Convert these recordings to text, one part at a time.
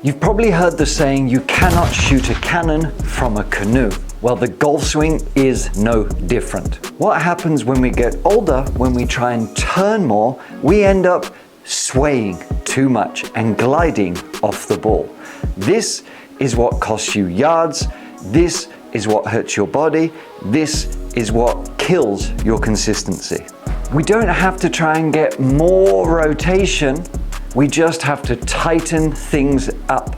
You've probably heard the saying, you cannot shoot a cannon from a canoe. Well, the golf swing is no different. What happens when we get older, when we try and turn more, we end up swaying too much and gliding off the ball. This is what costs you yards. This is what hurts your body. This is what kills your consistency. We don't have to try and get more rotation. We just have to tighten things up.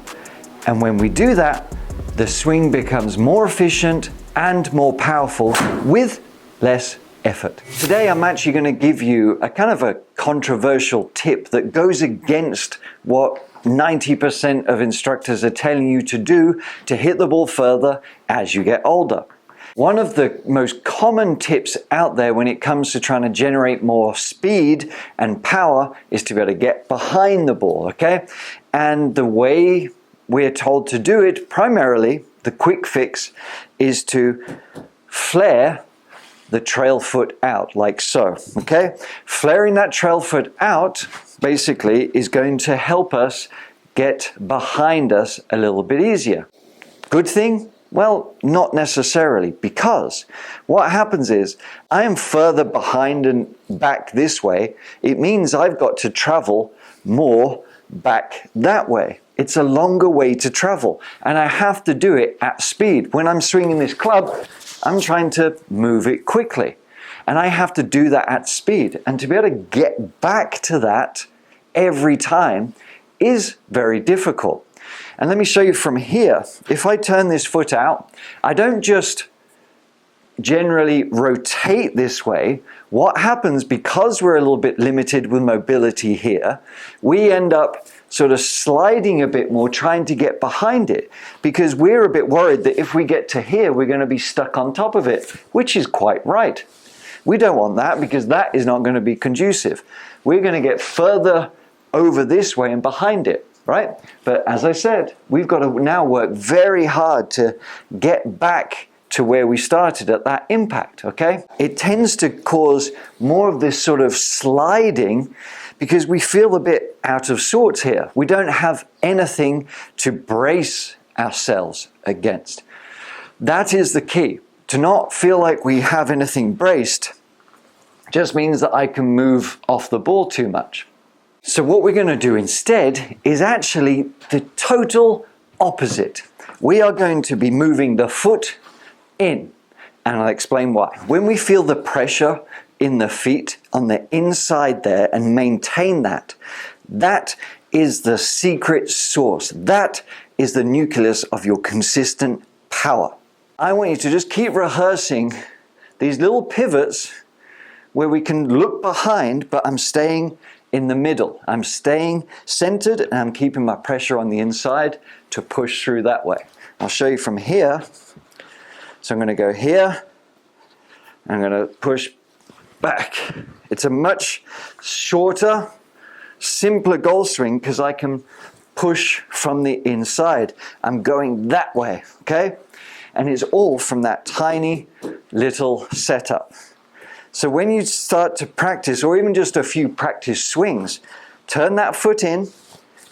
And when we do that, the swing becomes more efficient and more powerful with less effort. Today, I'm actually going to give you a kind of a controversial tip that goes against what 90% of instructors are telling you to do to hit the ball further as you get older. One of the most common tips out there when it comes to trying to generate more speed and power is to be able to get behind the ball, okay? And the way we're told to do it, primarily, the quick fix, is to flare the trail foot out, like so, okay? Flaring that trail foot out, basically, is going to help us get behind us a little bit easier. Good thing? Well, not necessarily, because what happens is I am further behind and back this way. It means I've got to travel more back that way. It's a longer way to travel, and I have to do it at speed. When I'm swinging this club, I'm trying to move it quickly, and I have to do that at speed. And to be able to get back to that every time is very difficult. And let me show you from here. If I turn this foot out, I don't just generally rotate this way. What happens, because we're a little bit limited with mobility here, we end up sort of sliding a bit more, trying to get behind it, because we're a bit worried that if we get to here, we're going to be stuck on top of it, which is quite right. We don't want that, because that is not going to be conducive. We're going to get further over this way and behind it. Right? But as I said, we've got to now work very hard to get back to where we started at that impact, okay? It tends to cause more of this sort of sliding because we feel a bit out of sorts here. We don't have anything to brace ourselves against. That is the key. To not feel like we have anything braced just means that I can move off the ball too much. So what we're going to do instead is actually the total opposite. We are going to be moving the foot in, and I'll explain why. When we feel the pressure in the feet on the inside there and maintain that, that is the secret sauce. That is the nucleus of your consistent power. I want you to just keep rehearsing these little pivots where we can look behind, but I'm staying in the middle. I'm staying centered and I'm keeping my pressure on the inside to push through that way. I'll show you from here. So I'm going to go here. I'm going to push back. It's a much shorter, simpler golf swing because I can push from the inside. I'm going that way, okay? And it's all from that tiny little setup. So when you start to practice, or even just a few practice swings, turn that foot in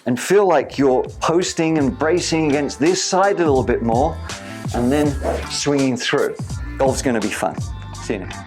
and feel like you're posting and bracing against this side a little bit more, and then swinging through. Golf's going to be fun. See you next.